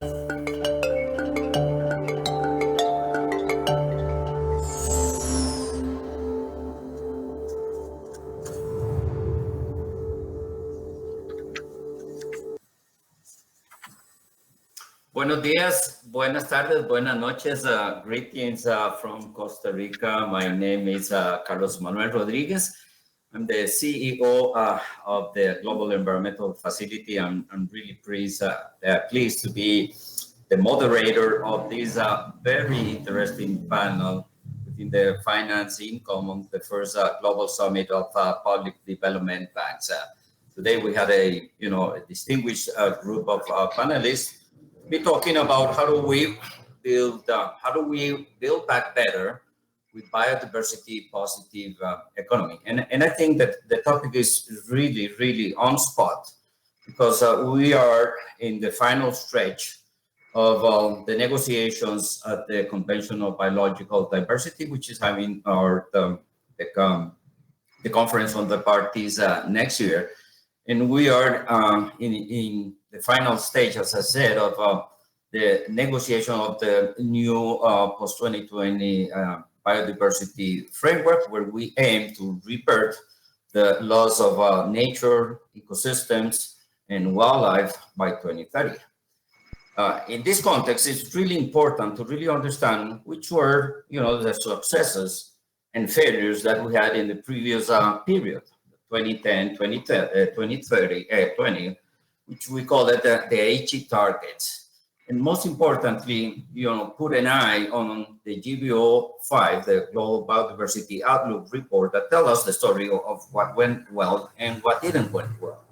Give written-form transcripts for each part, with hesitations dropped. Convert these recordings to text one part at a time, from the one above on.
Buenos días, buenas tardes, buenas noches. Greetings from Costa Rica. My name is Carlos Manuel Rodriguez. I'm the CEO of the Global Environmental Facility. I'm really pleased to be the moderator of this very interesting panel within the Finance Income, the first Global Summit of Public Development Banks. Today we had a distinguished group of panelists be talking about how do we build back better with biodiversity positive economy. And I think that the topic is really on spot because we are in the final stretch of the negotiations at the Convention of Biological Diversity, which is having the conference on the parties next year. And we are in the final stage, as I said, of the negotiation of the new post-2020 biodiversity framework, where we aim to revert the loss of nature, ecosystems, and wildlife by 2030. In this context, it's really important to really understand which were, the successes and failures that we had in the previous period, 2010, 2020, which we call it the Aichi targets. And most importantly, put an eye on the GBO5, the Global Biodiversity Outlook report, that tells us the story of what went well and what didn't went well.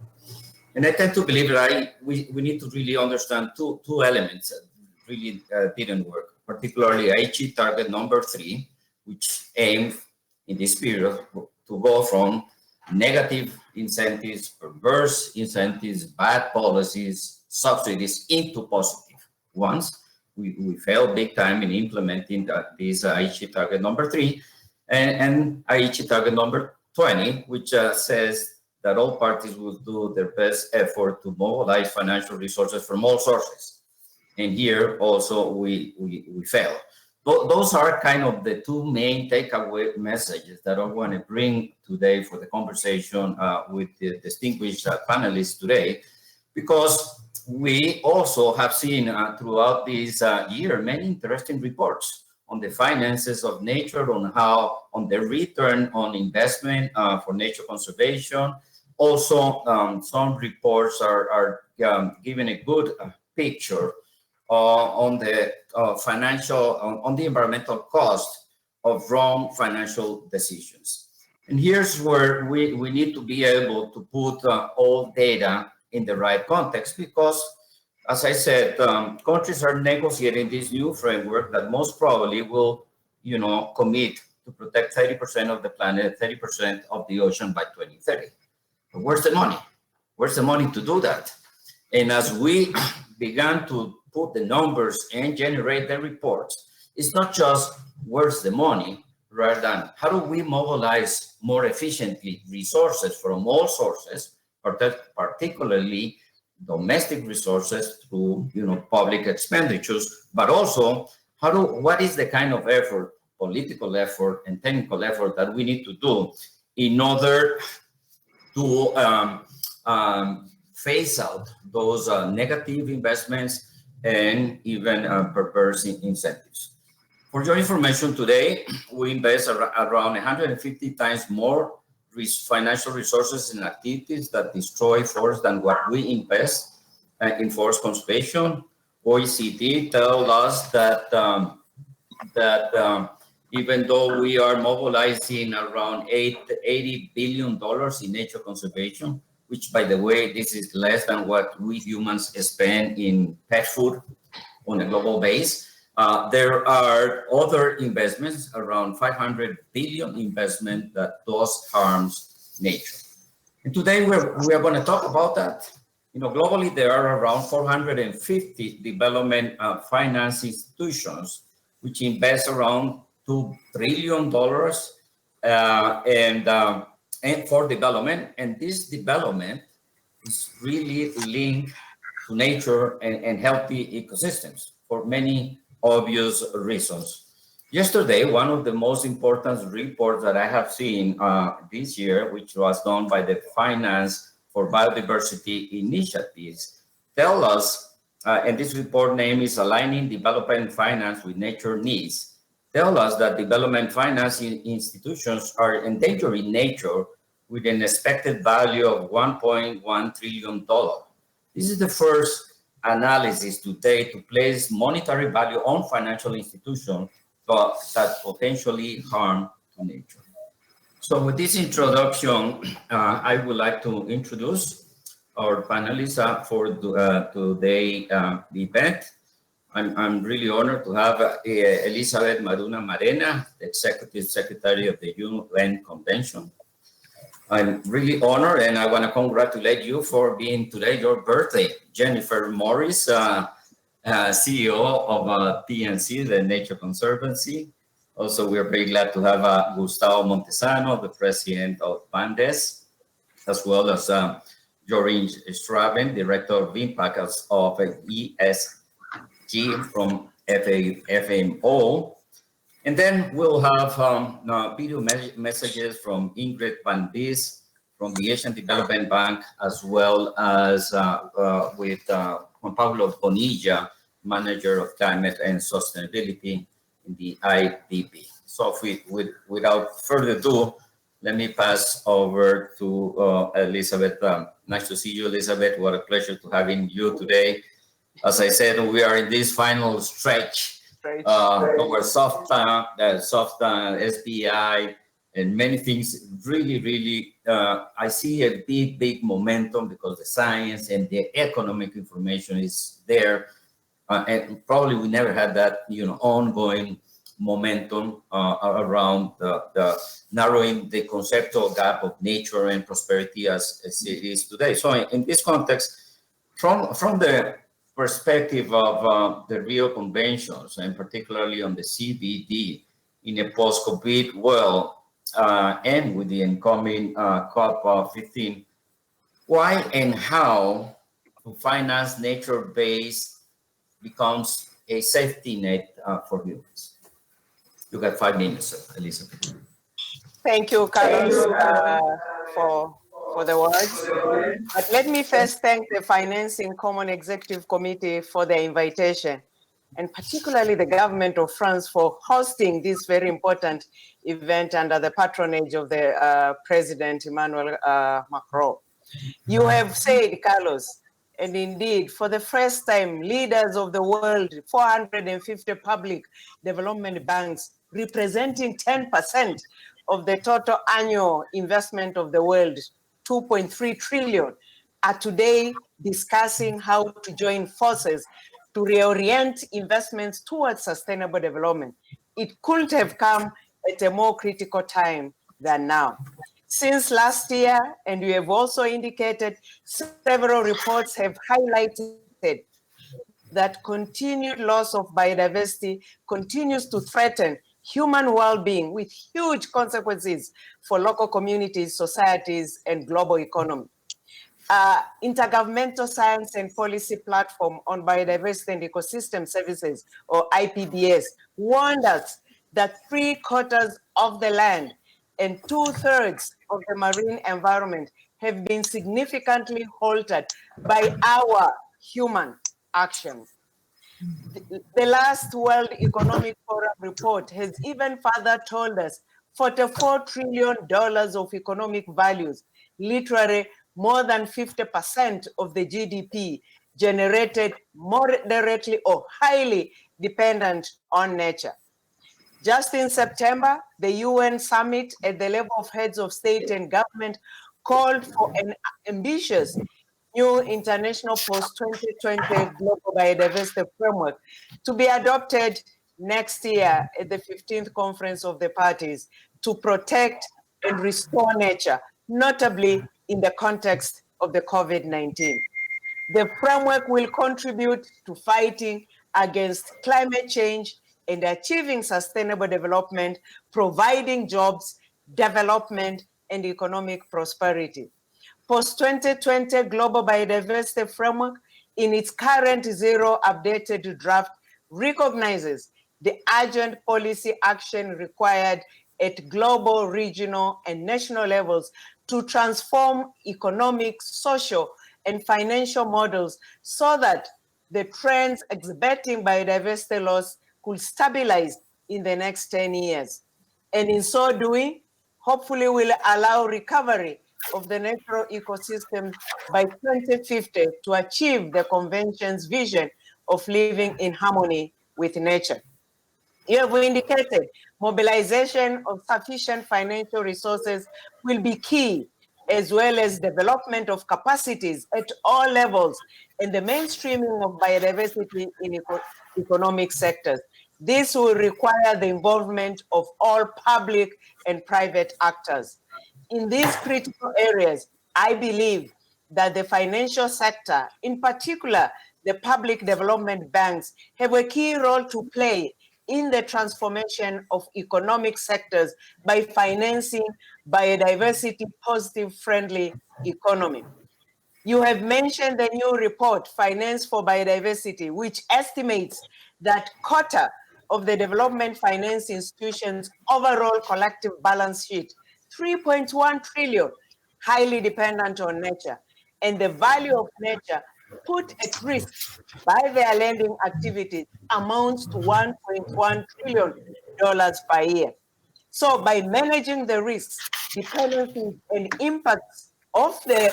And I tend to believe that we need to really understand two elements that really didn't work, particularly Aichi target number 3, which aimed in this period to go from negative incentives, perverse incentives, bad policies, subsidies into positive ones. We failed big time in implementing this Aichi target number 3 and Aichi target number 20, which says that all parties will do their best effort to mobilize financial resources from all sources. And here also we fail. Those are kind of the two main takeaway messages that I want to bring today for the conversation with the distinguished panelists today, because we also have seen throughout this year many interesting reports on the finances of nature, on the return on investment for nature conservation. Also, some reports are giving a good picture on the on the environmental cost of wrong financial decisions. And here's where we need to be able to put all data in the right context, because, as I said, countries are negotiating this new framework that most probably will, commit to protect 30% of the planet, 30% of the ocean by 2030. But where's the money? Where's the money to do that? And as we began to put the numbers and generate the reports, it's not just where's the money, rather than how do we mobilize more efficiently resources from all sources, particularly domestic resources through public expenditures, but also what is the kind of effort, political effort and technical effort that we need to do in order to phase out those negative investments and even perverse incentives. For your information today, we invest around 150 times more financial resources in activities that destroy forests than what we invest in forest conservation. OECD tells us that even though we are mobilizing around $80 billion in nature conservation, which, by the way, this is less than what we humans spend in pet food on a global base. There are other investments, around 500 billion investment that does harms nature. And today we are going to talk about that. Globally, there are around 450 development finance institutions which invest around $2 trillion and for development. And this development is really linked to nature and healthy ecosystems for many obvious reasons. Yesterday, one of the most important reports that I have seen this year, which was done by the Finance for Biodiversity Initiatives, tell us, and this report name is Aligning Development Finance with Nature Needs, tell us that development finance institutions are endangering nature with an expected value of $1.1 trillion. This is the first analysis today to place monetary value on financial institutions that potentially harm to nature. So with this introduction, I would like to introduce our panelists for today's event. I'm really honored to have Elizabeth Mrema, the Executive Secretary of the UN Convention. I'm really honored, and I want to congratulate you for being today your birthday. Jennifer Morris, CEO of TNC, the Nature Conservancy. Also, we are very glad to have Gustavo Montesano, the President of Bandes, as well as Joreen Straven, Director of Impact of ESG from FMO. And then we'll have video messages from Ingrid Van Dis from the Asian Development Bank, as well as with Juan Pablo Bonilla, Manager of Climate and Sustainability in the IDP. So without further ado, let me pass over to Elizabeth. Nice to see you, Elizabeth. What a pleasure to having you today. As I said, we are in this final stretch over soft SBI and many things. Really, I see a big momentum because the science and the economic information is there. And probably we never had that, ongoing momentum around the narrowing the conceptual gap of nature and prosperity as it is today. So in this context, from the perspective of the Rio Conventions, and particularly on the CBD in a post-COVID world, and with the incoming COP15, why and how to finance nature-based becomes a safety net for humans? You got 5 minutes, Elizabeth. Thank you, Carlos, for the words. But let me first thank the Financing Common Executive Committee for the invitation, and particularly the government of France for hosting this very important event under the patronage of the President Emmanuel Macron. You have said, Carlos, and indeed, for the first time, leaders of the world, 450 public development banks, representing 10% of the total annual investment of the world, 2.3 trillion, are today discussing how to join forces to reorient investments towards sustainable development. It couldn't have come at a more critical time than now. Since last year, and you have also indicated, several reports have highlighted that continued loss of biodiversity continues to threaten human well-being with huge consequences for local communities, societies, and global economy. Intergovernmental Science and Policy Platform on Biodiversity and Ecosystem Services, or IPBS, warned us that 3/4 of the land and 2/3 of the marine environment have been significantly altered by our human actions. The last World Economic Forum report has even further told us $44 trillion of economic values, literally more than 50% of the GDP, generated moderately or highly dependent on nature. Just in September, the UN summit at the level of heads of state and government called for an ambitious new international post-2020 global biodiversity framework to be adopted next year at the 15th Conference of the Parties to protect and restore nature, notably in the context of the COVID-19. The framework will contribute to fighting against climate change and achieving sustainable development, providing jobs, development, and economic prosperity. Post-2020 Global Biodiversity Framework in its current zero updated draft, recognizes the urgent policy action required at global, regional, and national levels to transform economic, social, and financial models so that the trends exhibiting biodiversity loss could stabilize in the next 10 years. And in so doing, hopefully will allow recovery of the natural ecosystem by 2050 to achieve the Convention's vision of living in harmony with nature. You have indicated mobilization of sufficient financial resources will be key, as well as development of capacities at all levels and the mainstreaming of biodiversity in economic sectors. This will require the involvement of all public and private actors. In these critical areas, I believe that the financial sector, in particular, the public development banks, have a key role to play in the transformation of economic sectors by financing biodiversity positive friendly economy. You have mentioned the new report, Finance for Biodiversity, which estimates that quarter of the development finance institutions' overall collective balance sheet, 3.1 trillion, highly dependent on nature, and the value of nature put at risk by their lending activities amounts to $1.1 trillion per year. So by managing the risks, dependencies, and impacts of their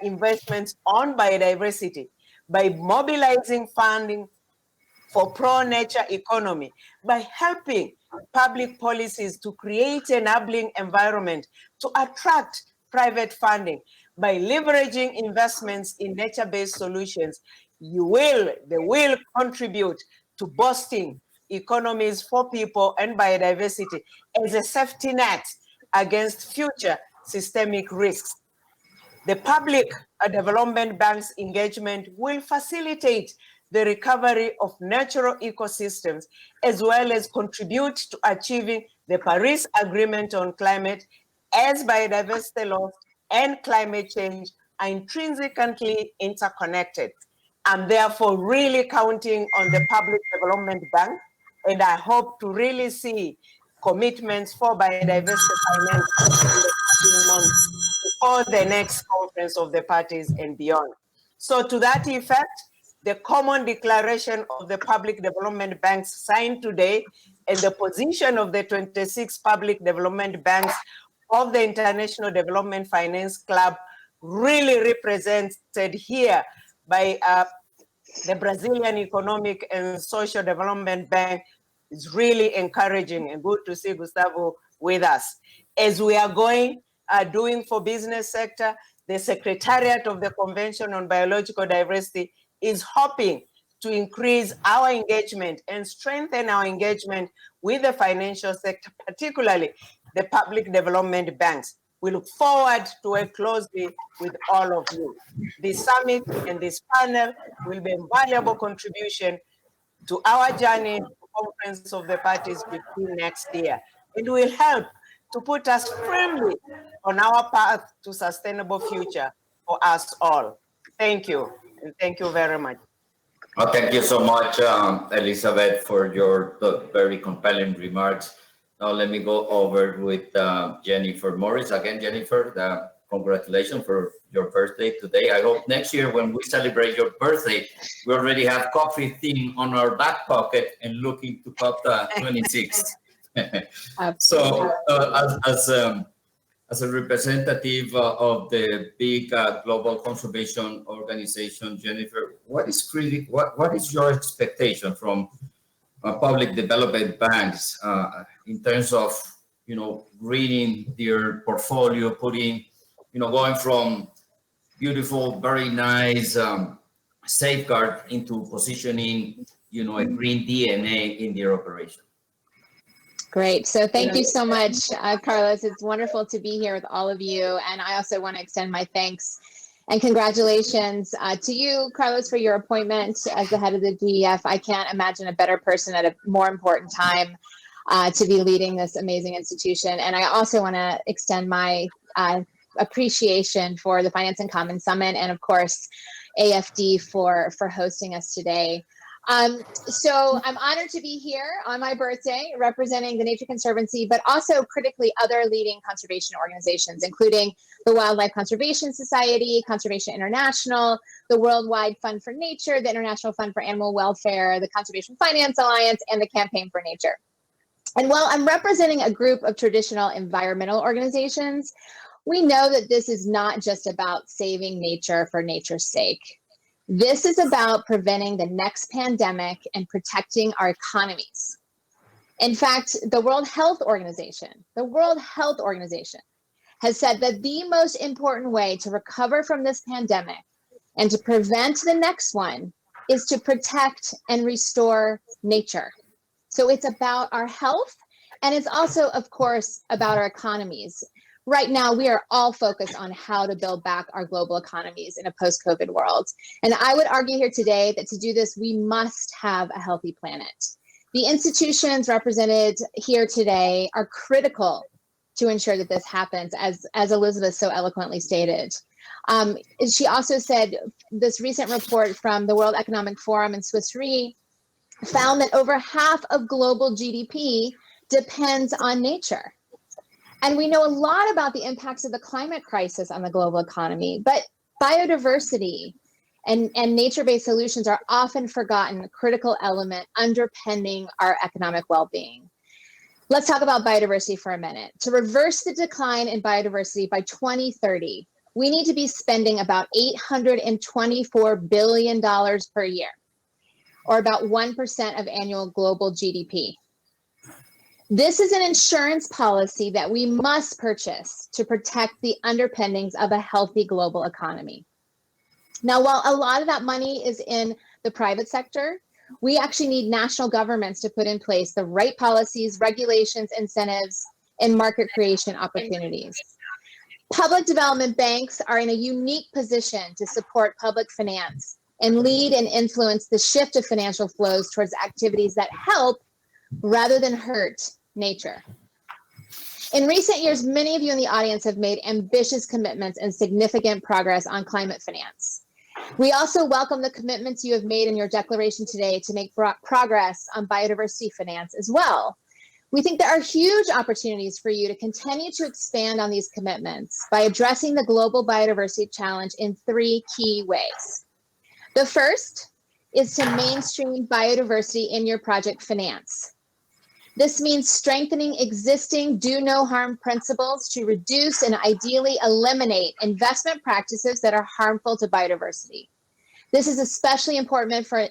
investments on biodiversity, by mobilizing funding for pro-nature economy, by helping public policies to create an enabling environment to attract private funding, by leveraging investments in nature-based solutions, they will contribute to boosting economies for people and biodiversity as a safety net against future systemic risks. The public development bank's engagement will facilitate the recovery of natural ecosystems, as well as contribute to achieving the Paris Agreement on climate, as biodiversity loss and climate change are intrinsically interconnected. I'm therefore really counting on the Public Development Bank, and I hope to really see commitments for biodiversity finance in the coming months before the next conference of the parties and beyond. So to that effect, the common declaration of the public development banks signed today and the position of the 26 public development banks of the International Development Finance Club really represented here by the Brazilian Economic and Social Development Bank is really encouraging and good to see Gustavo with us. As we are doing for business sector, the Secretariat of the Convention on Biological Diversity is hoping to increase our engagement and strengthen our engagement with the financial sector, particularly the public development banks. We look forward to work closely with all of you. This summit and this panel will be a valuable contribution to our journey to Conference of the Parties between next year. It will help to put us firmly on our path to sustainable future for us all. Thank you, and thank you very much. Well, thank you so much, Elizabeth, for your very compelling remarks. Now let me go over with Jennifer Morris. Again, Jennifer, congratulations for your birthday today. I hope next year when we celebrate your birthday, we already have coffee theme on our back pocket and looking to COP26. So as a representative of the big global conservation organization, Jennifer, what is your expectation from public development banks in terms of, reading their portfolio, putting, going from beautiful, very nice safeguard into positioning, a green DNA in their operation? Great. So thank you so much, Carlos. It's wonderful to be here with all of you. And I also want to extend my thanks and congratulations to you, Carlos, for your appointment as the head of the DEF. I can't imagine a better person at a more important time to be leading this amazing institution. And I also want to extend my appreciation for the Finance and Commons Summit and, of course, AFD for hosting us today. So I'm honored to be here on my birthday representing the Nature Conservancy, but also critically other leading conservation organizations, including the Wildlife Conservation Society, Conservation International, the Worldwide Fund for Nature, the International Fund for Animal Welfare, the Conservation Finance Alliance, and the Campaign for Nature. And while I'm representing a group of traditional environmental organizations, we know that this is not just about saving nature for nature's sake. This is about preventing the next pandemic and protecting our economies. In fact, the World Health Organization has said that the most important way to recover from this pandemic and to prevent the next one is to protect and restore nature. So it's about our health, and it's also, of course, about our economies. Right now, we are all focused on how to build back our global economies in a post-COVID world. And I would argue here today that to do this, we must have a healthy planet. The institutions represented here today are critical to ensure that this happens, as Elizabeth so eloquently stated. She also said this recent report from the World Economic Forum and Swiss Re found that over half of global GDP depends on nature. And we know a lot about the impacts of the climate crisis on the global economy, but biodiversity and nature-based solutions are often forgotten, a critical element underpinning our economic well-being. Let's talk about biodiversity for a minute. To reverse the decline in biodiversity by 2030, we need to be spending about $824 billion per year, or about 1% of annual global GDP. This is an insurance policy that we must purchase to protect the underpinnings of a healthy global economy. Now, while a lot of that money is in the private sector, we actually need national governments to put in place the right policies, regulations, incentives, and market creation opportunities. Public development banks are in a unique position to support public finance and lead and influence the shift of financial flows towards activities that help rather than hurt nature. In recent years, many of you in the audience have made ambitious commitments and significant progress on climate finance. We also welcome the commitments you have made in your declaration today to make progress on biodiversity finance as well. We think there are huge opportunities for you to continue to expand on these commitments by addressing the global biodiversity challenge in 3 key ways. The first is to mainstream biodiversity in your project finance. This means strengthening existing do no harm principles to reduce and ideally eliminate investment practices that are harmful to biodiversity. This is especially important for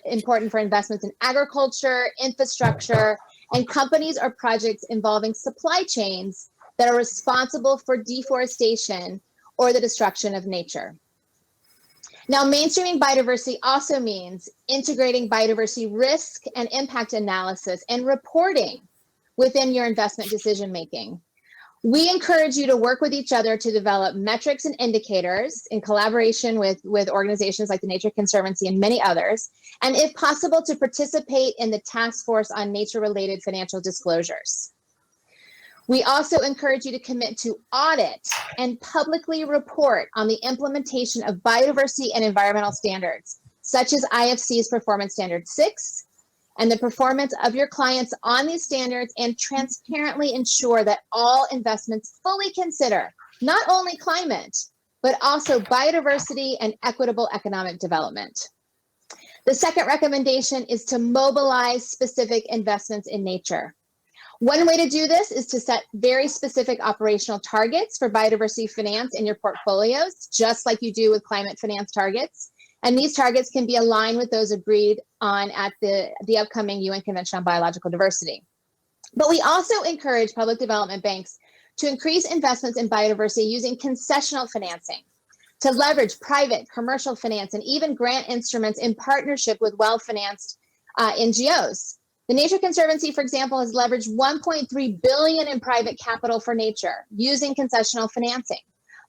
investments in agriculture, infrastructure, and companies or projects involving supply chains that are responsible for deforestation or the destruction of nature. Now, mainstreaming biodiversity also means integrating biodiversity risk and impact analysis and reporting within your investment decision-making. We encourage you to work with each other to develop metrics and indicators in collaboration with organizations like the Nature Conservancy and many others, and if possible, to participate in the Task Force on Nature-Related Financial Disclosures. We also encourage you to commit to audit and publicly report on the implementation of biodiversity and environmental standards, such as IFC's Performance Standard 6, and the performance of your clients on these standards, and transparently ensure that all investments fully consider not only climate, but also biodiversity and equitable economic development. The second recommendation is to mobilize specific investments in nature. One way to do this is to set very specific operational targets for biodiversity finance in your portfolios, just like you do with climate finance targets. And these targets can be aligned with those agreed on at the upcoming UN Convention on Biological Diversity. But we also encourage public development banks to increase investments in biodiversity using concessional financing, to leverage private, commercial finance, and even grant instruments in partnership with well-financed NGOs. The Nature Conservancy, for example, has leveraged $1.3 billion in private capital for nature using concessional financing.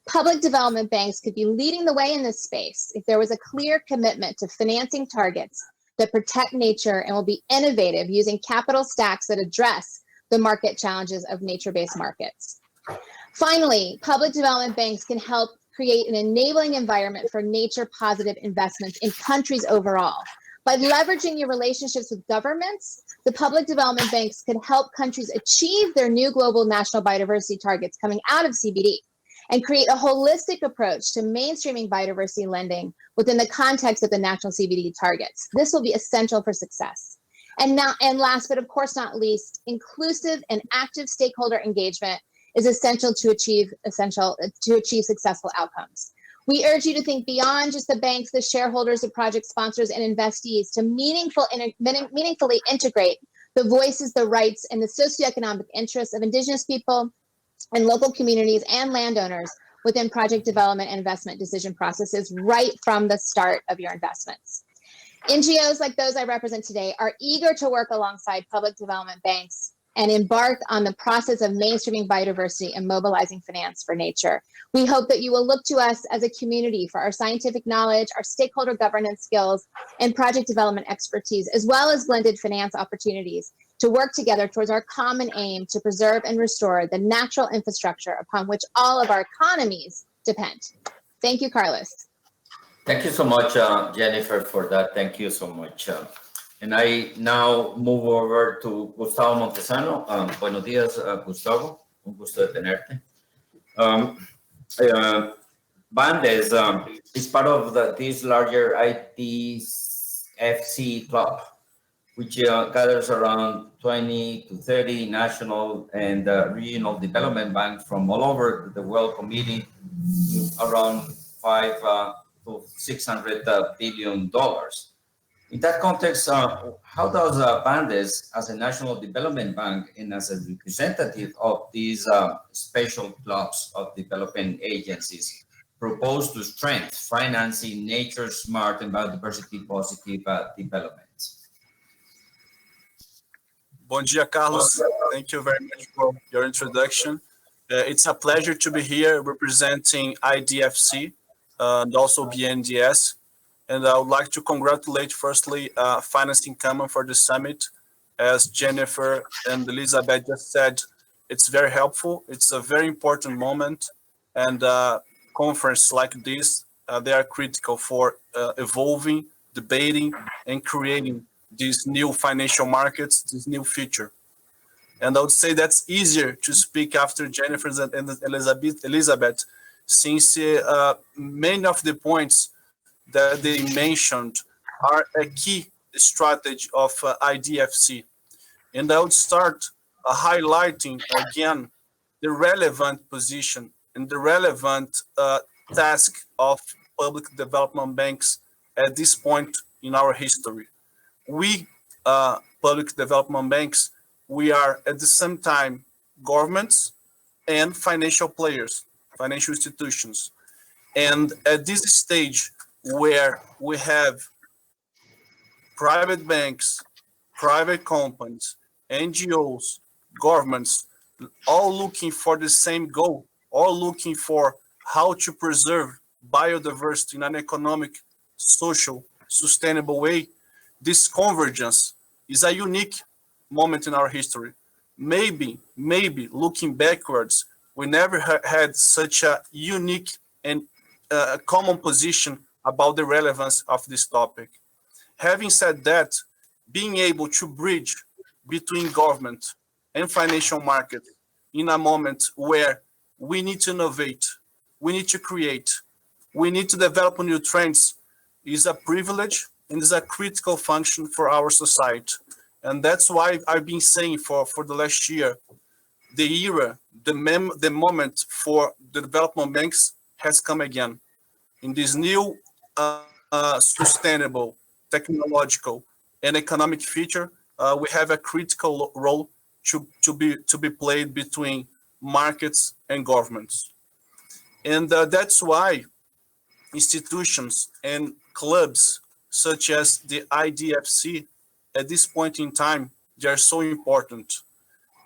Public development banks could be leading the way in this space if there was a clear commitment to financing targets that protect nature and will be innovative using capital stacks that address the market challenges of nature-based markets. Finally, public development banks can help create an enabling environment for nature-positive investments in countries overall. By leveraging your relationships with governments, the public development banks could help countries achieve their new global national biodiversity targets coming out of CBD and create a holistic approach to mainstreaming biodiversity lending within the context of the national CBD targets. This will be essential for success. And last, but of course not least, inclusive and active stakeholder engagement is essential to achieve successful outcomes. We urge you to think beyond just the banks, the shareholders, the project sponsors, and investees to meaningfully integrate the voices, the rights, and the socioeconomic interests of Indigenous people and local communities and landowners within project development and investment decision processes right from the start of your investments. NGOs like those I represent today are eager to work alongside public development banks and embark on the process of mainstreaming biodiversity and mobilizing finance for nature. We hope that you will look to us as a community for our scientific knowledge, our stakeholder governance skills, and project development expertise, as well as blended finance opportunities to work together towards our common aim to preserve and restore the natural infrastructure upon which all of our economies depend. Thank you, Carlos. Thank you so much, Jennifer, for that. Thank you so much. And I now move over to Gustavo Montesano. Buenos días, Gustavo. Un gusto de tenerte. Bandes is part of this larger IDFC club, which gathers around 20 to 30 national and regional development banks from all over the world, committing around $500 to $600 billion. In that context, how does Bandes, as a national development bank and as a representative of these special clubs of development agencies, propose to strengthen financing nature-smart and biodiversity-positive development? Bom dia, Carlos. Thank you very much for your introduction. It's a pleasure to be here representing IDFC and also BNDES. And I would like to congratulate, firstly, Finance in Common for the summit. As Jennifer and Elizabeth just said, it's very helpful. It's a very important moment. And conference like this, they are critical for evolving, debating, and creating these new financial markets, this new future. And I would say that's easier to speak after Jennifer and Elizabeth, since many of the points that they mentioned are a key strategy of IDFC. And I would start highlighting again the relevant position and the relevant task of public development banks at this point in our history. We, public development banks, we are at the same time governments and financial players, financial institutions. And at this stage where we have private banks, private companies, NGOs, governments, all looking for the same goal, all looking for how to preserve biodiversity in an economic, social, sustainable way, this convergence is a unique moment in our history. Maybe looking backwards, we never had such a unique and common position about the relevance of this topic. Having said that, being able to bridge between government and financial market in a moment where we need to innovate, we need to create, we need to develop new trends is a privilege and is a critical function for our society. And that's why I've been saying for the last year, the era, the moment for the development banks has come again. In this new sustainable, technological, and economic future, we have a critical role to be played between markets and governments. And that's why institutions and clubs such as the IDFC, at this point in time, they are so important.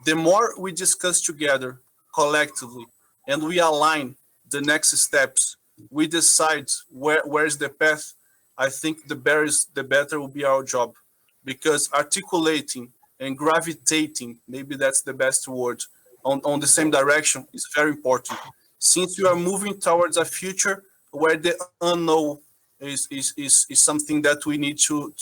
The more we discuss together collectively and we align the next steps, we decide where is the path, I think the better will be our job. Because articulating and gravitating, maybe that's the best word, on the same direction is very important. since we are moving towards a future where the unknown is something that we need to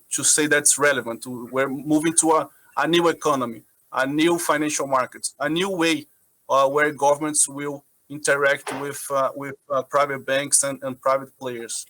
say that's relevant. We're moving to a new economy, a new financial markets, a new way where governments will interact with private banks and private players.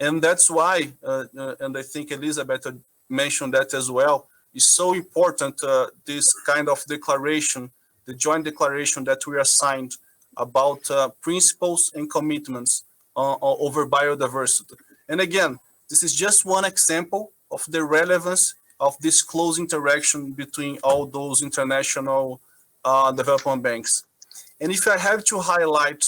And that's why, and I think Elizabeth mentioned that as well, it's so important, this kind of declaration, the joint declaration that we are signed about principles and commitments over biodiversity. And again, this is just one example of the relevance of this close interaction between all those international development banks. And if I have to highlight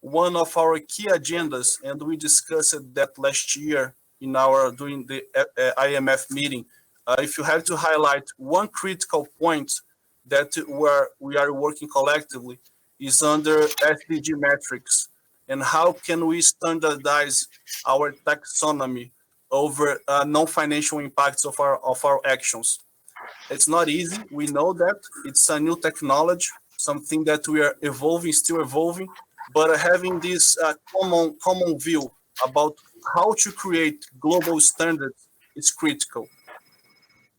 one of our key agendas, and we discussed that last year in during the IMF meeting, if you have to highlight one critical point that we are working collectively is under SDG metrics, and how can we standardize our taxonomy over non-financial impacts of our actions. It's not easy. We know that it's a new technology, something that we are still evolving, but having this common view about how to create global standards is critical.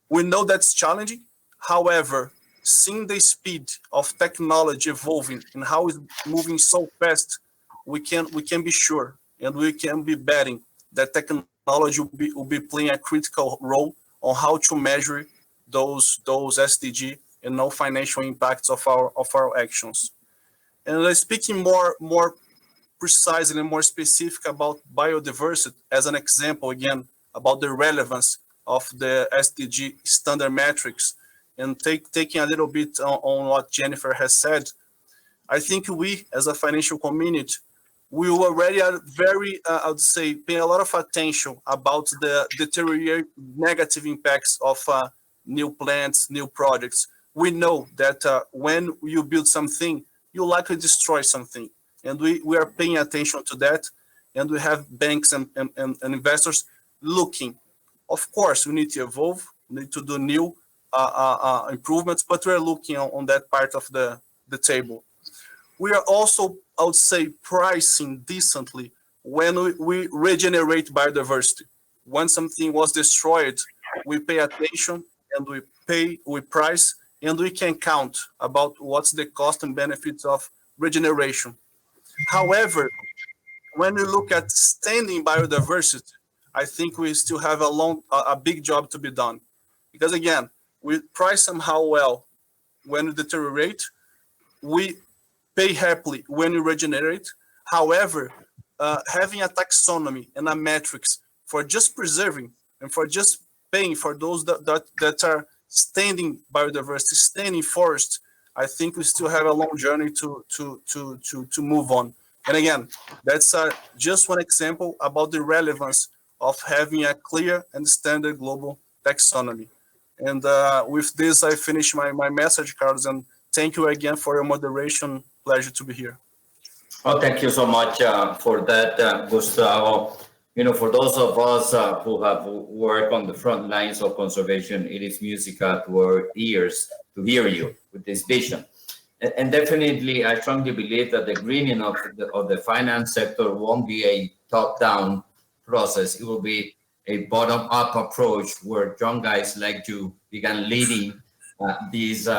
We know that's challenging. However, seeing the speed of technology evolving and how it's moving so fast, we can be sure, and we can be betting that technology will be playing a critical role on how to measure those SDG and non-financial impacts of our actions. And speaking more precisely and more specific about biodiversity, as an example again about the relevance of the SDG standard metrics, and taking a little bit on what Jennifer has said, I think we as a financial community, we already are very, I would say, paying a lot of attention about the deteriorating negative impacts of new plants, new projects. We know that when you build something, you likely destroy something. And we are paying attention to that. And we have banks and investors looking. Of course, we need to evolve, we need to do new improvements, but we're looking on that part of the table. We are also, I would say, pricing decently when we regenerate biodiversity. When something was destroyed, we pay attention and we price, and we can count about what's the cost and benefits of regeneration. However, when we look at standing biodiversity, I think we still have a big job to be done. Because again, we price somehow well when we deteriorate, we pay happily when we regenerate. However, having a taxonomy and a metrics for just preserving and for just paying for those that are standing biodiversity, standing forest, I think we still have a long journey to move on. And again, that's just one example about the relevance of having a clear and standard global taxonomy. And with this, I finish my message, Carlos, and thank you again for your moderation. Pleasure to be here. Oh, thank you so much for that, Gustavo. You know, for those of us who have worked on the front lines of conservation, it is musical to our ears to hear you with this vision. And definitely, I strongly believe that the greening of the finance sector won't be a top-down process. It will be a bottom-up approach where young guys like you began leading these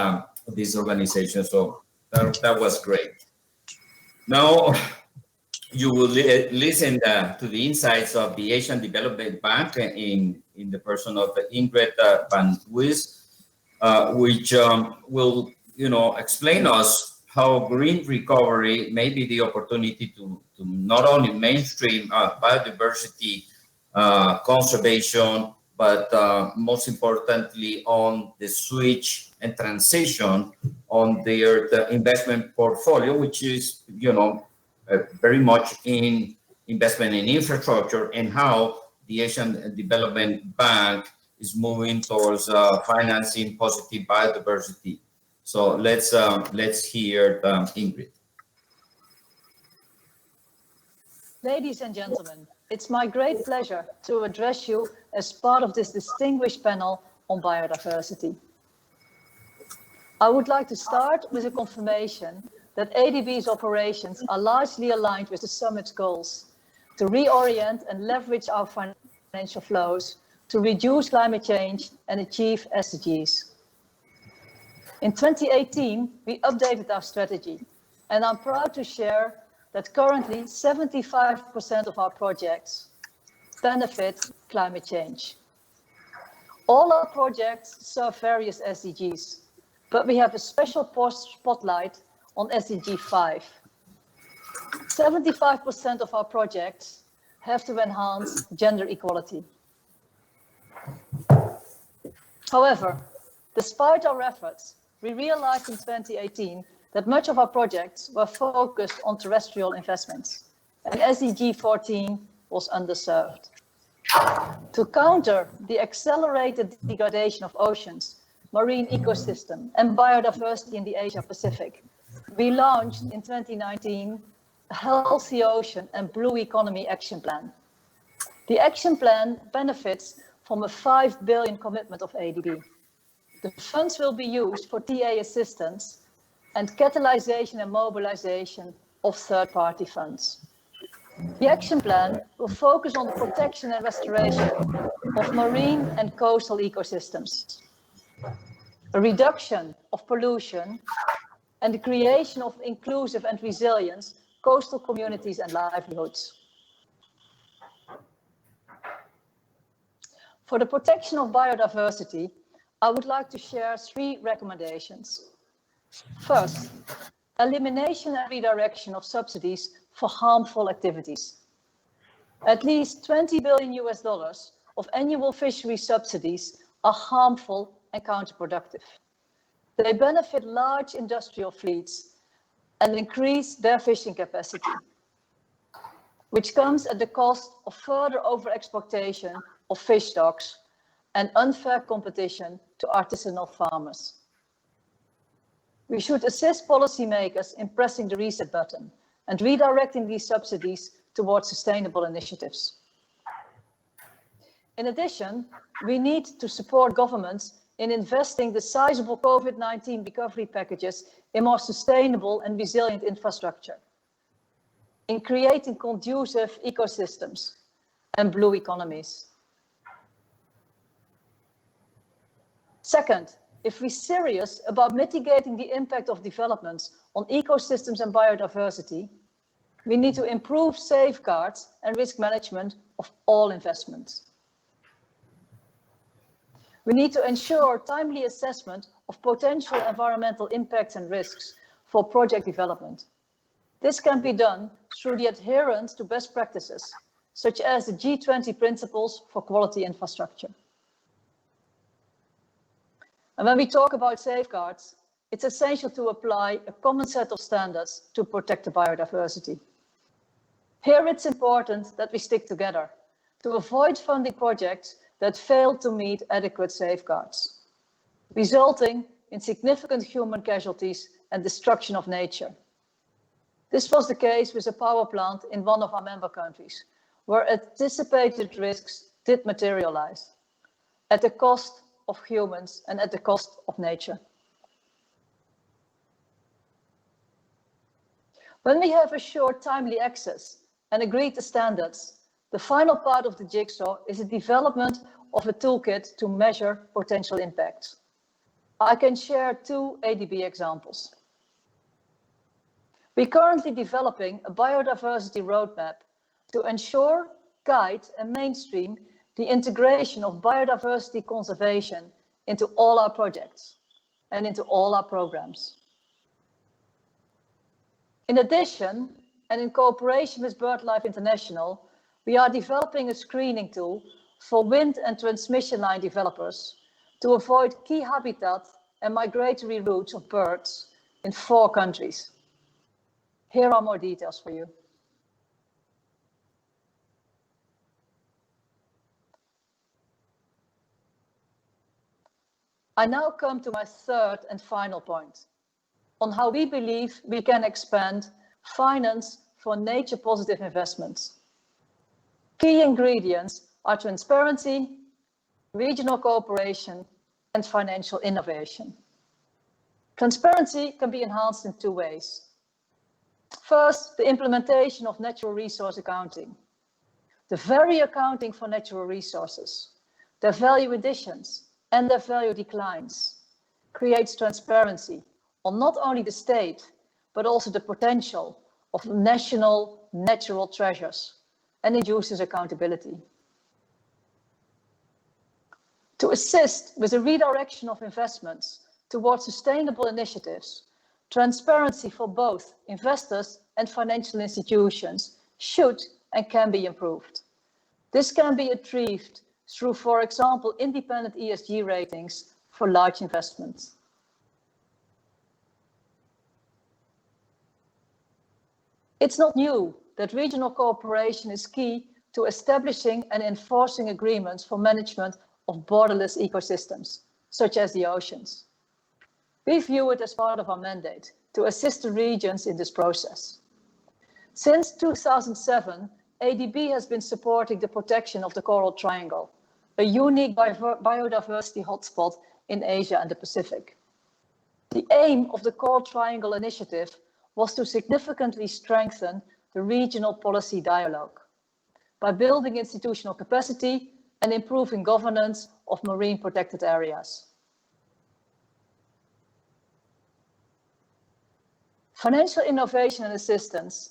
organizations. So that was great. Now, you will listen to the insights of the Asian Development Bank in the person of Ingrid Van Wijs, which will explain us how green recovery may be the opportunity to not only mainstream biodiversity conservation, but most importantly on the switch and transition on their investment portfolio, which is very much in investment in infrastructure, and how the Asian Development Bank is moving towards financing positive biodiversity. So let's hear Ingrid. Ladies and gentlemen, it's my great pleasure to address you as part of this distinguished panel on biodiversity. I would like to start with a confirmation that ADB's operations are largely aligned with the summit's goals to reorient and leverage our financial flows to reduce climate change and achieve SDGs. In 2018, we updated our strategy, and I'm proud to share that currently 75% of our projects benefit climate change. All our projects serve various SDGs, but we have a special spotlight on SDG 5. 75% of our projects have to enhance gender equality. However, despite our efforts, we realized in 2018 that much of our projects were focused on terrestrial investments, and SDG 14 was underserved. To counter the accelerated degradation of oceans, marine ecosystem, and biodiversity in the Asia-Pacific, we launched in 2019 a Healthy Ocean and Blue Economy Action Plan. The action plan benefits from a 5 billion commitment of ADB. The funds will be used for TA assistance and catalyzation and mobilization of third-party funds. The action plan will focus on the protection and restoration of marine and coastal ecosystems, a reduction of pollution, and the creation of inclusive and resilient coastal communities and livelihoods. For the protection of biodiversity, I would like to share 3 recommendations. First, elimination and redirection of subsidies for harmful activities. At least $20 billion of annual fishery subsidies are harmful and counterproductive. They benefit large industrial fleets and increase their fishing capacity, which comes at the cost of further overexploitation of fish stocks and unfair competition to artisanal farmers. We should assist policymakers in pressing the reset button and redirecting these subsidies towards sustainable initiatives. In addition, we need to support governments in investing the sizable COVID-19 recovery packages in more sustainable and resilient infrastructure, in creating conducive ecosystems and blue economies. Second, if we're serious about mitigating the impact of developments on ecosystems and biodiversity, we need to improve safeguards and risk management of all investments. We need to ensure timely assessment of potential environmental impacts and risks for project development. This can be done through the adherence to best practices, such as the G20 principles for quality infrastructure. And when we talk about safeguards, it's essential to apply a common set of standards to protect the biodiversity. Here it's important that we stick together to avoid funding projects that fail to meet adequate safeguards, resulting in significant human casualties and destruction of nature. This was the case with a power plant in one of our member countries, where anticipated risks did materialize at the cost of humans and at the cost of nature. When we have assured timely access and agreed the standards, the final part of the jigsaw is the development of a toolkit to measure potential impacts. I can share 2 ADB examples. We're currently developing a biodiversity roadmap to ensure, guide, and mainstream the integration of biodiversity conservation into all our projects and into all our programs. In addition, and in cooperation with BirdLife International, we are developing a screening tool for wind and transmission line developers to avoid key habitat and migratory routes of birds in 4 countries. Here are more details for you. I now come to my 3rd and final point on how we believe we can expand finance for nature-positive investments. Key ingredients are transparency, regional cooperation, and financial innovation. Transparency can be enhanced in 2 ways. First, the implementation of natural resource accounting. The very accounting for natural resources, their value additions and their value declines, creates transparency on not only the state, but also the potential of national natural treasures, and induces accountability. To assist with the redirection of investments towards sustainable initiatives, transparency for both investors and financial institutions should and can be improved. This can be achieved through, for example, independent ESG ratings for large investments. It's not new that regional cooperation is key to establishing and enforcing agreements for management of borderless ecosystems, such as the oceans. We view it as part of our mandate to assist the regions in this process. Since 2007, ADB has been supporting the protection of the Coral Triangle, a unique biodiversity hotspot in Asia and the Pacific. The aim of the Coral Triangle initiative was to significantly strengthen the regional policy dialogue by building institutional capacity and improving governance of marine protected areas. Financial innovation and assistance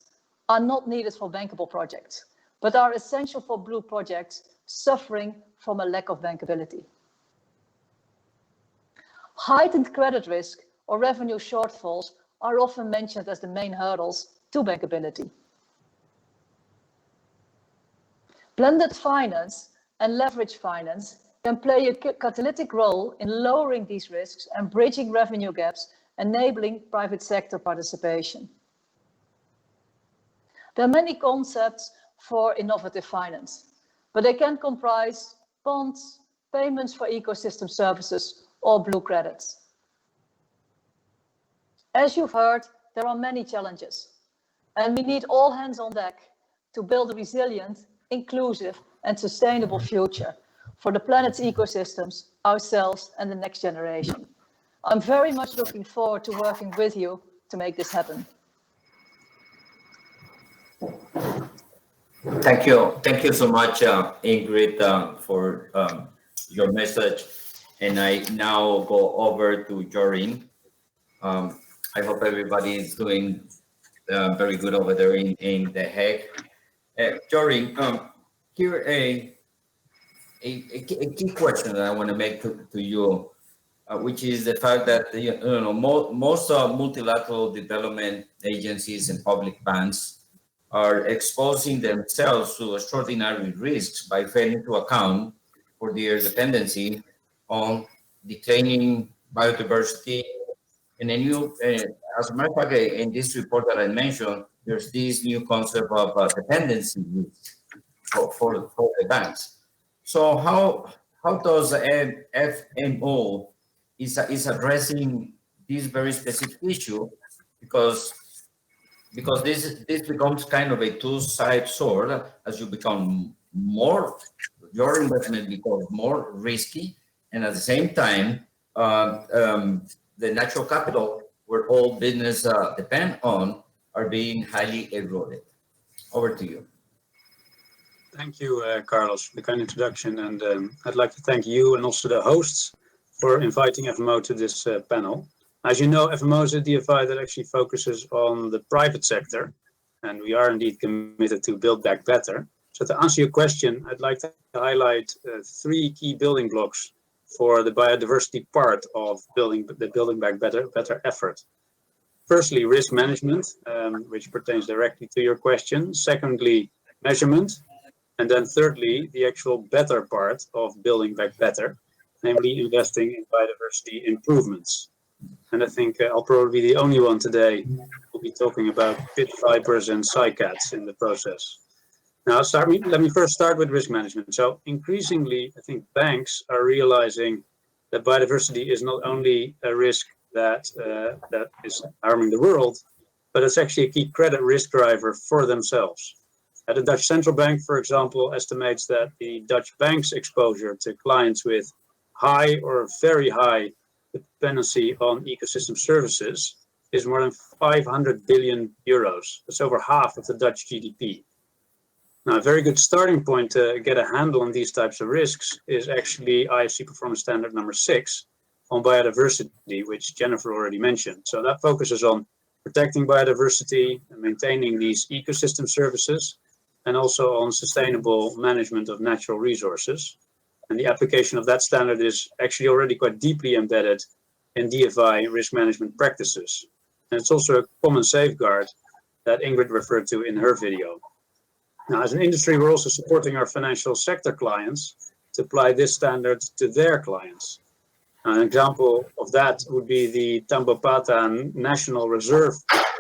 are not needed for bankable projects, but are essential for blue projects suffering from a lack of bankability. Heightened credit risk or revenue shortfalls are often mentioned as the main hurdles to bankability. Blended finance and leverage finance can play a catalytic role in lowering these risks and bridging revenue gaps, enabling private sector participation. There are many concepts for innovative finance, but they can comprise bonds, payments for ecosystem services, or blue credits. As you've heard, there are many challenges, and we need all hands on deck to build a resilient, inclusive, and sustainable future for the planet's ecosystems, ourselves, and the next generation. I'm very much looking forward to working with you to make this happen. Thank you so much, Ingrid, for your message. And I now go over to Jorin. I hope everybody is doing very good over there in The Hague. Jorin, here a key question that I want to make to you, which is the fact that most multilateral development agencies and public banks are exposing themselves to extraordinary risks by failing to account for their dependency on declining biodiversity. And then as a matter of fact, in this report that I mentioned, there's this new concept of dependency for the banks. So how does FMO is addressing this very specific issue? Because this becomes kind of a two-sided sword as you become more, your investment becomes more risky, and at the same time, the natural capital where all business depend on are being highly eroded. Over to you. Thank you, Carlos, for the kind introduction. And I'd like to thank you and also the hosts for inviting FMO to this panel. As you know, FMO is a DFI that actually focuses on the private sector, and we are indeed committed to build back better. So to answer your question, I'd like to highlight three key building blocks for the biodiversity part of building back better effort. Firstly, risk management, which pertains directly to your question. Secondly, measurement. And then thirdly, the actual better part of building back better, namely investing in biodiversity improvements. And I think I'll probably be the only one today who'll be talking about pit vipers and cycads in the process. Now, let me first start with risk management. So increasingly, I think banks are realizing that biodiversity is not only a risk that is harming the world, but it's actually a key credit risk driver for themselves. The Dutch Central Bank, for example, estimates that the Dutch bank's exposure to clients with high or very high dependency on ecosystem services is more than 500 billion euros. That's over half of the Dutch GDP. Now, a very good starting point to get a handle on these types of risks is actually IFC Performance Standard number 6 on biodiversity, which Jennifer already mentioned. So that focuses on protecting biodiversity and maintaining these ecosystem services, and also on sustainable management of natural resources. And the application of that standard is actually already quite deeply embedded in DFI risk management practices. And it's also a common safeguard that Ingrid referred to in her video. Now, as an industry, we're also supporting our financial sector clients to apply this standard to their clients. An example of that would be the Tambopata National Reserve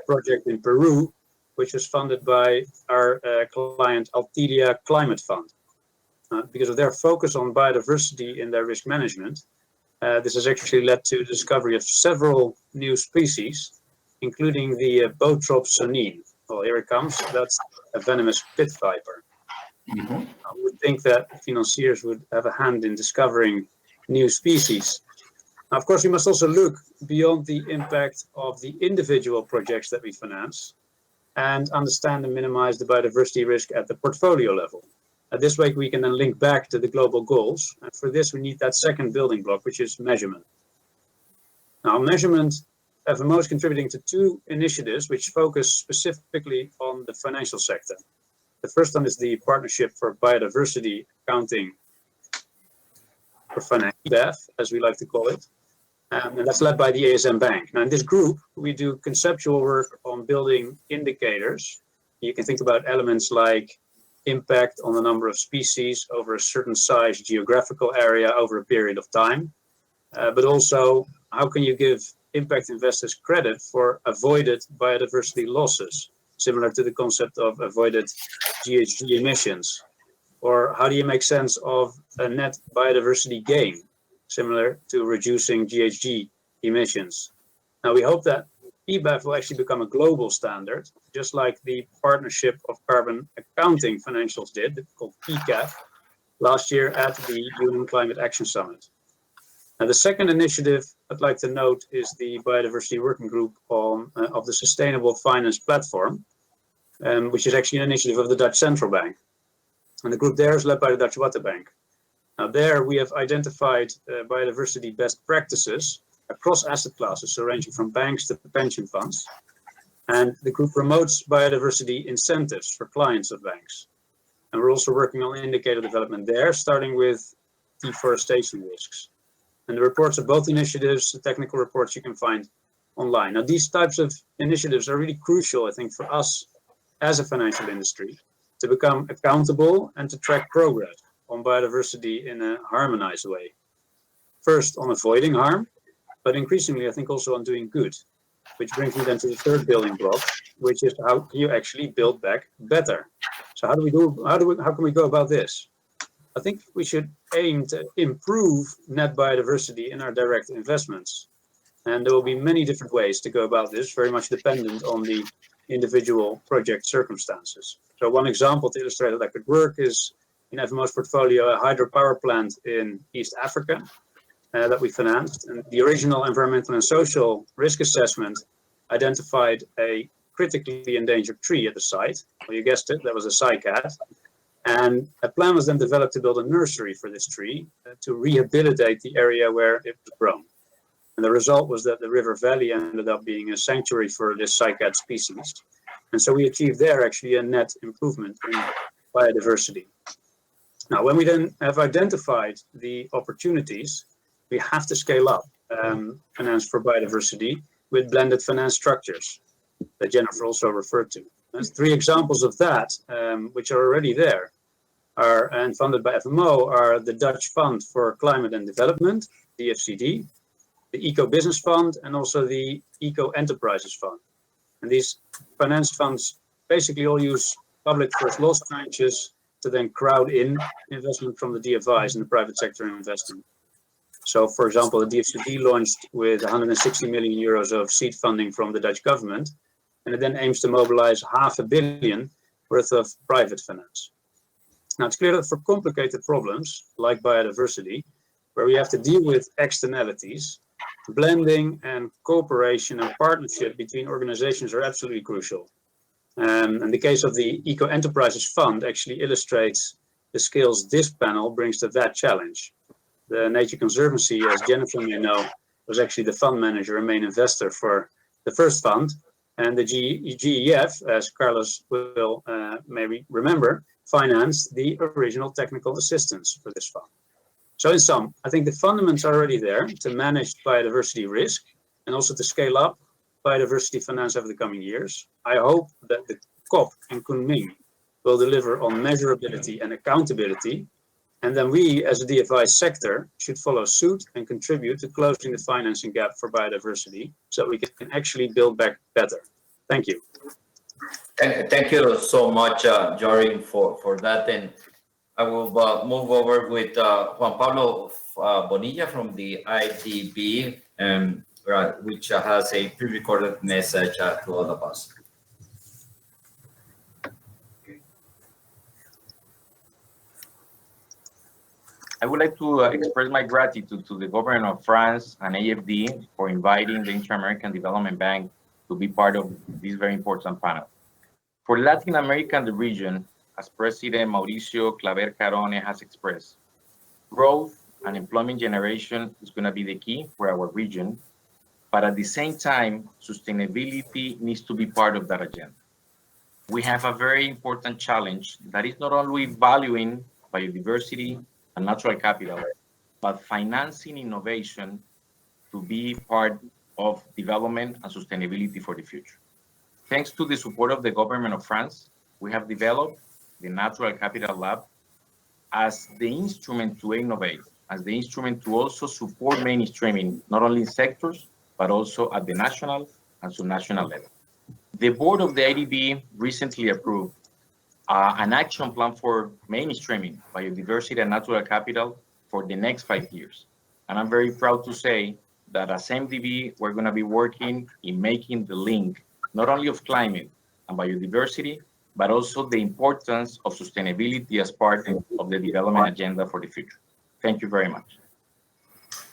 project in Peru, which was funded by our client Altilia Climate Fund. Because of their focus on biodiversity in their risk management, this has actually led to the discovery of several new species, including the Botrop sonine. Well, here it comes. That's a venomous pit viper. I would think that financiers would have a hand in discovering new species. Now, of course, we must also look beyond the impact of the individual projects that we finance and understand and minimize the biodiversity risk at the portfolio level. This way, we can then link back to the global goals. And for this, we need that second building block, which is measurement. Now, measurement, FMO is contributing to 2 initiatives which focus specifically on the financial sector. The first one is the Partnership for Biodiversity Accounting for Finance, IDF, as we like to call it. And that's led by the ASM Bank. Now, in this group, we do conceptual work on building indicators. You can think about elements like impact on the number of species over a certain size geographical area over a period of time. But also, how can you give impact investors credit for avoided biodiversity losses, similar to the concept of avoided GHG emissions? Or how do you make sense of a net biodiversity gain, similar to reducing GHG emissions? Now, we hope that EBAF will actually become a global standard, just like the Partnership of Carbon Accounting Financials did, called PCAF, last year at the UN Climate Action Summit. Now, the second initiative I'd like to note is the Biodiversity Working Group of the Sustainable Finance Platform, which is actually an initiative of the Dutch Central Bank. And the group there is led by the Dutch Water Bank. Now, there we have identified biodiversity best practices across asset classes, so ranging from banks to pension funds. And the group promotes biodiversity incentives for clients of banks. And we're also working on indicator development there, starting with deforestation risks. And the reports of both initiatives, the technical reports, you can find online. Now, these types of initiatives are really crucial, I think, for us as a financial industry to become accountable and to track progress on biodiversity in a harmonized way. First, on avoiding harm, but increasingly, I think, also on doing good, which brings me then to the third building block, which is how can you actually build back better? So how can we go about this? I think we should aim to improve net biodiversity in our direct investments. And there will be many different ways to go about this, very much dependent on the individual project circumstances. So one example to illustrate how that could work is in FMO's portfolio, a hydropower plant in East Africa that we financed. And the original environmental and social risk assessment identified a critically endangered tree at the site. Well, you guessed it, that was a cycad. And a plan was then developed to build a nursery for this tree to rehabilitate the area where it was grown. And the result was that the river valley ended up being a sanctuary for this cycad species. And so we achieved there actually a net improvement in biodiversity. Now, when we then have identified the opportunities, we have to scale up finance for biodiversity with blended finance structures that Jennifer also referred to. There's 3 examples of that, which are already there, and funded by FMO, are the Dutch Fund for Climate and Development, DFCD, the Eco Business Fund, and also the Eco Enterprises Fund. And these finance funds basically all use public first loss tranches to then crowd in investment from the DFIs and the private sector investing. So, for example, the DFCD launched with 160 million euros of seed funding from the Dutch government, and it then aims to mobilize $500 million worth of private finance. Now, it's clear that for complicated problems like biodiversity, where we have to deal with externalities, blending and cooperation and partnership between organizations are absolutely crucial. And the case of the Eco Enterprises Fund actually illustrates the skills this panel brings to that challenge. The Nature Conservancy, as Jennifer may know, was actually the fund manager and main investor for the first fund. And the GEF, as Carlos will maybe remember, financed the original technical assistance for this fund. So in sum, I think the fundamentals are already there to manage biodiversity risk and also to scale up biodiversity finance over the coming years. I hope that the COP in Kunming will deliver on measurability and accountability. And then we, as a DFI sector, should follow suit and contribute to closing the financing gap for biodiversity so we can actually build back better. Thank you. Thank you so much, Jorin, for that. And I will move over with Juan Pablo Bonilla from the IDB, which has a pre-recorded message to all of us. I would like to express my gratitude to the government of France and AFD for inviting the Inter-American Development Bank to be part of this very important panel. For Latin America and the region, as President Mauricio Claver Carone has expressed, growth and employment generation is going to be the key for our region, but at the same time, sustainability needs to be part of that agenda. We have a very important challenge that is not only valuing biodiversity and natural capital, but financing innovation to be part of development and sustainability for the future. Thanks to the support of the government of France, we have developed the Natural Capital Lab as the instrument to innovate, as the instrument to also support mainstreaming, not only in sectors, but also at the national and subnational level. The board of the IDB recently approved an action plan for mainstreaming biodiversity and natural capital for the next 5 years. And I'm very proud to say that as MDB, we're going to be working in making the link, not only of climate and biodiversity, but also the importance of sustainability as part of the development agenda for the future. Thank you very much.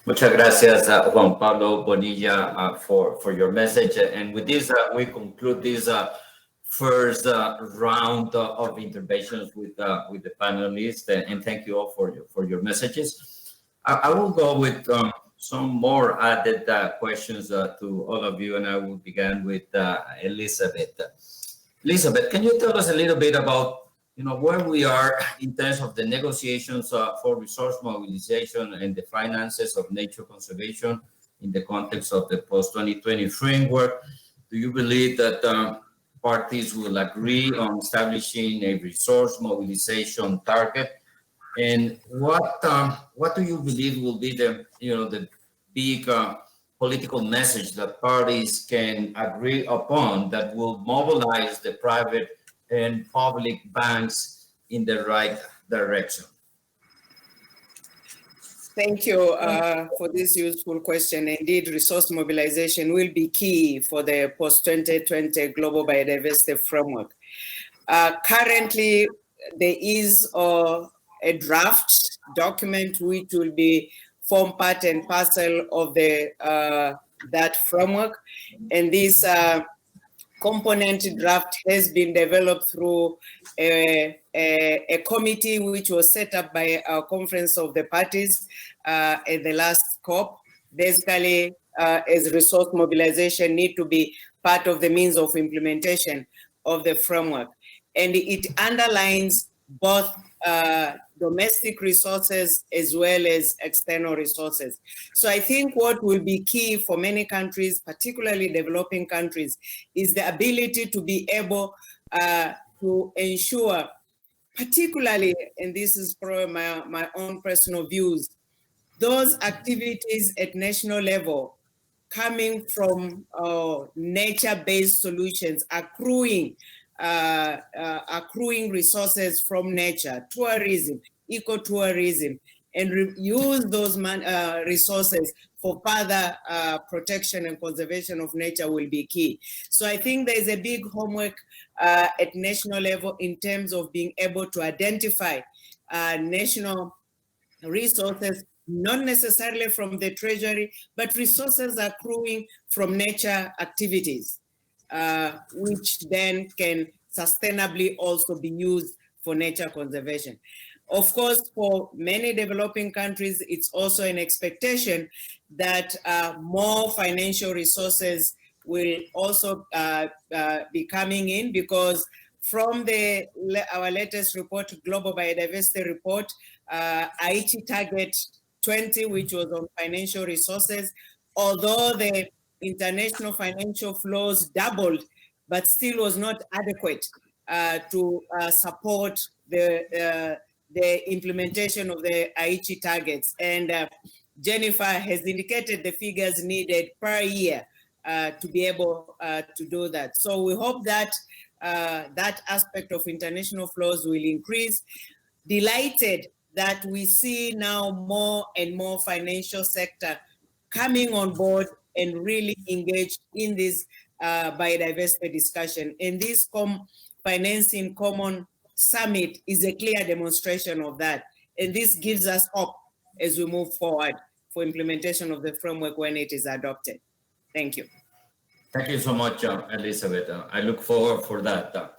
Muchas gracias, Juan Pablo Bonilla, for your message. And with this, we conclude this first round of interventions with the panelists, and thank you all for your messages. I will go with some more added questions to all of you, and I will begin with Elizabeth. Elizabeth, can you tell us a little bit about where we are in terms of the negotiations for resource mobilization and the finances of nature conservation in the context of the post-2020 framework? Do you believe that parties will agree on establishing a resource mobilization target? And what do you believe will be the big political message that parties can agree upon that will mobilize the private and public banks in the right direction? Thank you for this useful question. Indeed, resource mobilization will be key for the post-2020 Global Biodiversity Framework. Currently, there is a draft document which will be form part and parcel of the that framework, and this component draft has been developed through a committee which was set up by our Conference of the Parties at the last COP. Basically, as resource mobilization need to be part of the means of implementation of the framework. And it underlines both domestic resources as well as external resources. So I think what will be key for many countries, particularly developing countries, is the ability to be able to ensure, particularly, and this is probably my own personal views, those activities at national level coming from nature-based solutions, accruing resources from nature, tourism, ecotourism, and use those resources for further protection and conservation of nature will be key. So I think there's a big homework at national level in terms of being able to identify national resources not necessarily from the treasury, but resources accruing from nature activities, which then can sustainably also be used for nature conservation. Of course, for many developing countries, it's also an expectation that more financial resources will also be coming in, because from our latest report, Global Biodiversity Report, Aichi Target 20, which was on financial resources, although the international financial flows doubled, but still was not adequate to support the implementation of the Aichi targets. And Jennifer has indicated the figures needed per year to be able to do that. So we hope that that aspect of international flows will increase. Delighted that we see now more and more financial sector coming on board and really engaged in this biodiversity discussion. And this Financing Common Summit is a clear demonstration of that. And this gives us hope as we move forward for implementation of the framework when it is adopted. Thank you. Thank you so much, Elizabeth. I look forward for that.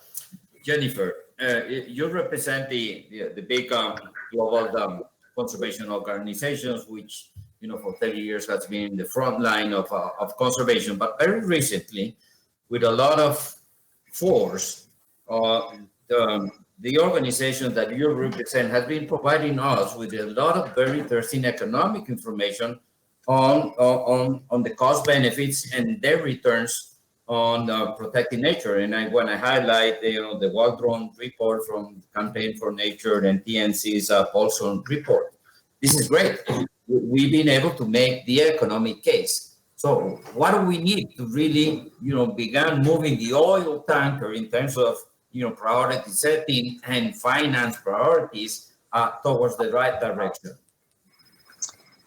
Jennifer, you represent the big global conservation organizations, which, you know, for 30 years has been the front line of conservation. But very recently, with a lot of force, the organization that you represent has been providing us with a lot of very interesting economic information on the cost benefits and their returns on protecting nature. And I want to highlight the Waldron report from Campaign for Nature and TNC's Paulson report. This is great. We've been able to make the economic case. So what do we need to really, begin moving the oil tanker in terms of, priority setting and finance priorities towards the right direction?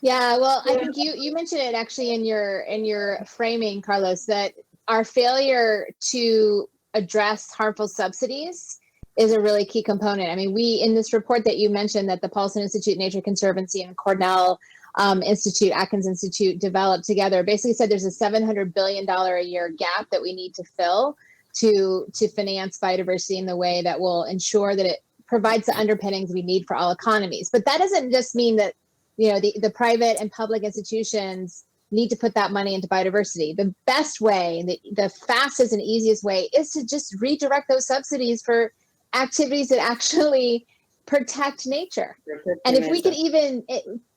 Yeah, well, I think you mentioned it actually in your framing, Carlos, that our failure to address harmful subsidies is a really key component. I mean, we, in this report that you mentioned that the Paulson Institute, Nature Conservancy, and Cornell Institute, Atkins Institute developed together, basically said there's a $700 billion a year gap that we need to fill to finance biodiversity in the way that will ensure that it provides the underpinnings we need for all economies. But that doesn't just mean that the private and public institutions need to put that money into biodiversity. The best way, the fastest and easiest way, is to just redirect those subsidies for activities that actually protect nature. And if we could even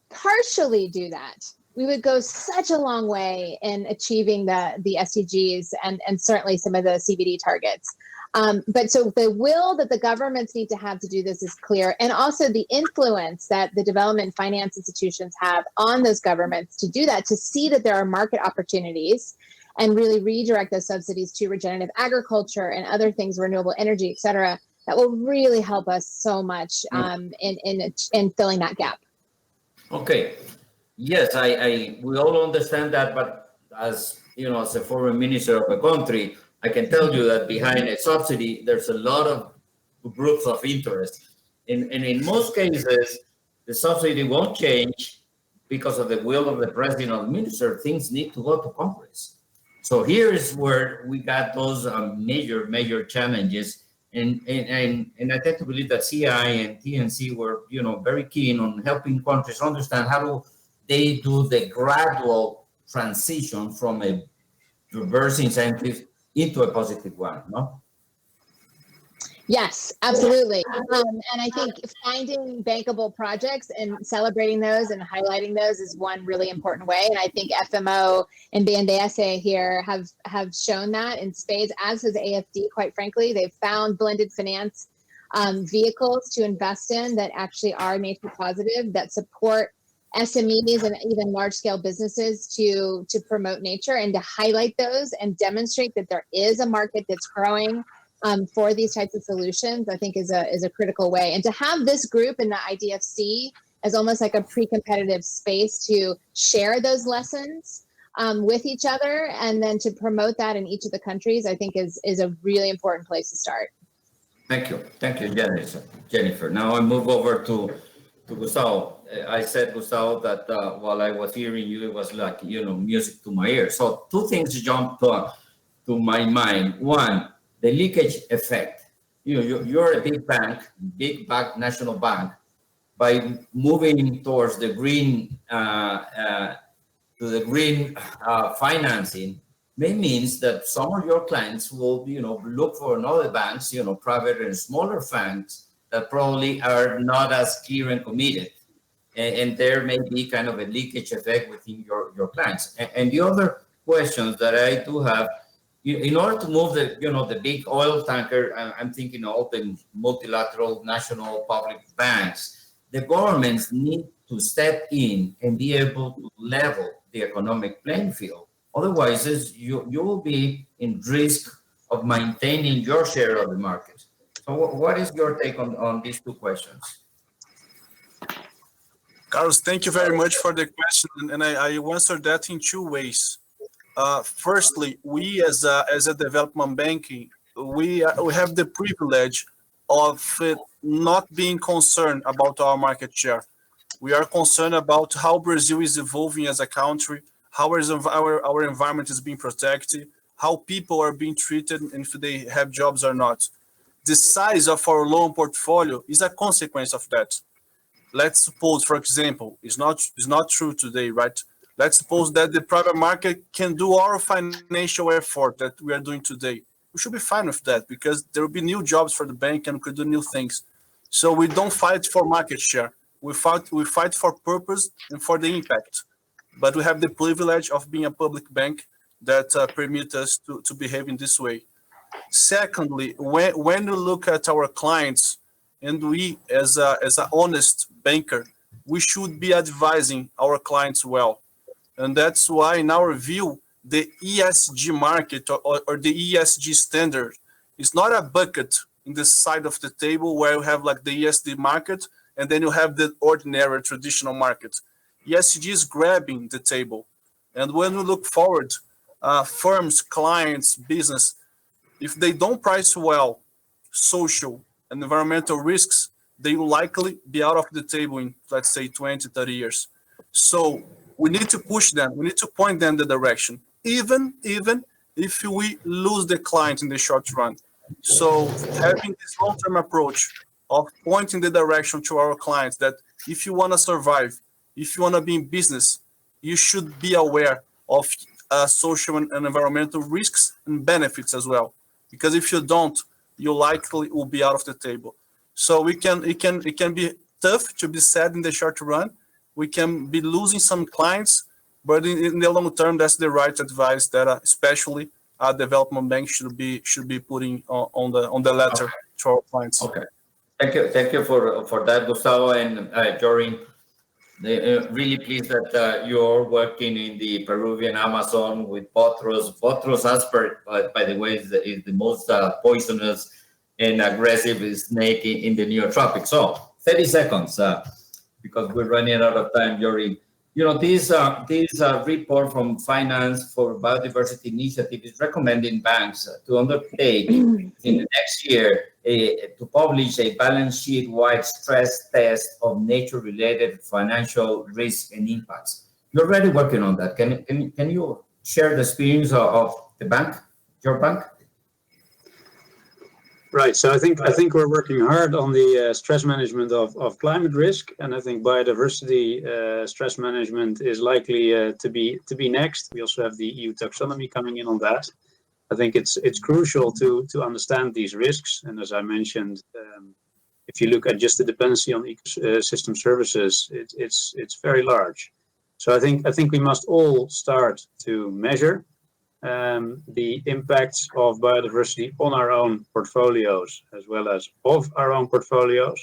partially do that, we would go such a long way in achieving the SDGs and certainly some of the CBD targets. But so the will that the governments need to have to do this is clear, and also the influence that the development finance institutions have on those governments to do that, to see that there are market opportunities and really redirect those subsidies to regenerative agriculture and other things, renewable energy, et cetera, that will really help us so much in filling that gap. Okay. Yes, we all understand that, but as as a foreign minister of a country, I can tell you that behind a subsidy, there's a lot of groups of interest. And in most cases, the subsidy won't change because of the will of the president or minister. Things need to go to Congress. So here is where we got those major challenges. And I tend to believe that CI and TNC were, very keen on helping countries understand how do they do the gradual transition from a reverse incentive into a positive one, no? Yes, absolutely. And I think finding bankable projects and celebrating those and highlighting those is one really important way. And I think FMO and BNDES here have shown that in spades, as has AFD, quite frankly. They've found blended finance vehicles to invest in that actually are nature positive, that support SMEs and even large-scale businesses to promote nature and to highlight those and demonstrate that there is a market that's growing for these types of solutions, I think is a critical way. And to have this group in the IDFC as almost like a pre-competitive space to share those lessons with each other and then to promote that in each of the countries, I think is a really important place to start. Thank you, Jennifer. Now I move over to to Gustavo. I said, Gustavo, that while I was hearing you, it was like, music to my ears. So two things jumped to my mind. One, the leakage effect. You're a big bank, national bank. By moving towards the green financing, may means that some of your clients will, look for other banks, private and smaller banks that probably are not as clear and committed, and there may be kind of a leakage effect within your clients. And the other questions that I do have, in order to move the big oil tanker, I'm thinking of the multilateral national public banks. The governments need to step in and be able to level the economic playing field. Otherwise, you will be in risk of maintaining your share of the market. So what is your take on these two questions? Carlos, thank you very much for the question. And I will answer that in two ways. Firstly, we as a development banking, we have the privilege of not being concerned about our market share. We are concerned about how Brazil is evolving as a country, how our environment is being protected, how people are being treated, and if they have jobs or not. The size of our loan portfolio is a consequence of that. Let's suppose, for example, it's not true today, right? Let's suppose that the private market can do our financial effort that we are doing today. We should be fine with that because there will be new jobs for the bank and we could do new things. So we don't fight for market share. We fight for purpose and for the impact. But we have the privilege of being a public bank that permits us to behave in this way. Secondly, when you look at our clients, and we as an honest banker, we should be advising our clients well. And that's why, in our view, the ESG market or the ESG standard is not a bucket in the side of the table where you have like the ESG market and then you have the ordinary traditional market. ESG is grabbing the table. And when we look forward, firms, clients, business, if they don't price well social and environmental risks, they will likely be out of the table in, let's say, 20, 30 years. So we need to push them. We need to point them the direction, even if we lose the client in the short run. So having this long-term approach of pointing the direction to our clients that if you want to survive, if you want to be in business, you should be aware of social and environmental risks and benefits as well. Because if you don't, you likely will be out of the table. So it can be tough to be said in the short run. We can be losing some clients, but in the long term, that's the right advice that especially our development bank should be putting on the letter to our clients. Okay, thank you for that, Gustavo and Jorin. Really pleased that you're working in the Peruvian Amazon with Botros. Botros asper, by the way, is the most poisonous and aggressive snake in the Neotropics. So 30 seconds, because we're running out of time, Jorin. This report from Finance for Biodiversity Initiative is recommending banks to undertake in the next year to publish a balance sheet-wide stress test of nature-related financial risks and impacts. You're already working on that. Can you share the experience of the bank, your bank? Right. So I think we're working hard on the stress management of climate risk, and I think biodiversity stress management is likely to be next. We also have the EU taxonomy coming in on that. I think it's crucial to understand these risks, and as I mentioned, if you look at just the dependency on ecosystem services, it's very large. So I think we must all start to measure the impacts of biodiversity on our own portfolios as well as of our own portfolios.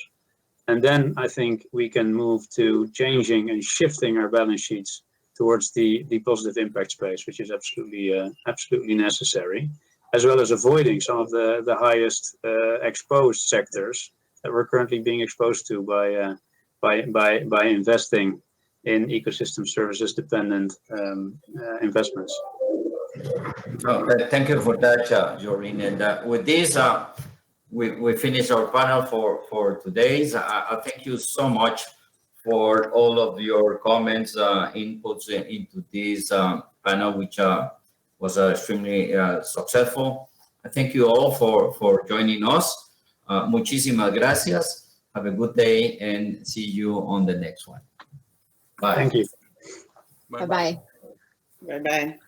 And then I think we can move to changing and shifting our balance sheets towards the positive impact space, which is absolutely necessary, as well as avoiding some of the highest exposed sectors that we're currently being exposed to by investing in ecosystem services dependent investments. Thank you for that, Jorin. And with this, we finish our panel for today's. I thank you so much for all of your comments, inputs into this panel, which was extremely successful. I thank you all for joining us. Muchísimas gracias. Have a good day and see you on the next one. Bye. Thank you. Bye-bye. Bye-bye.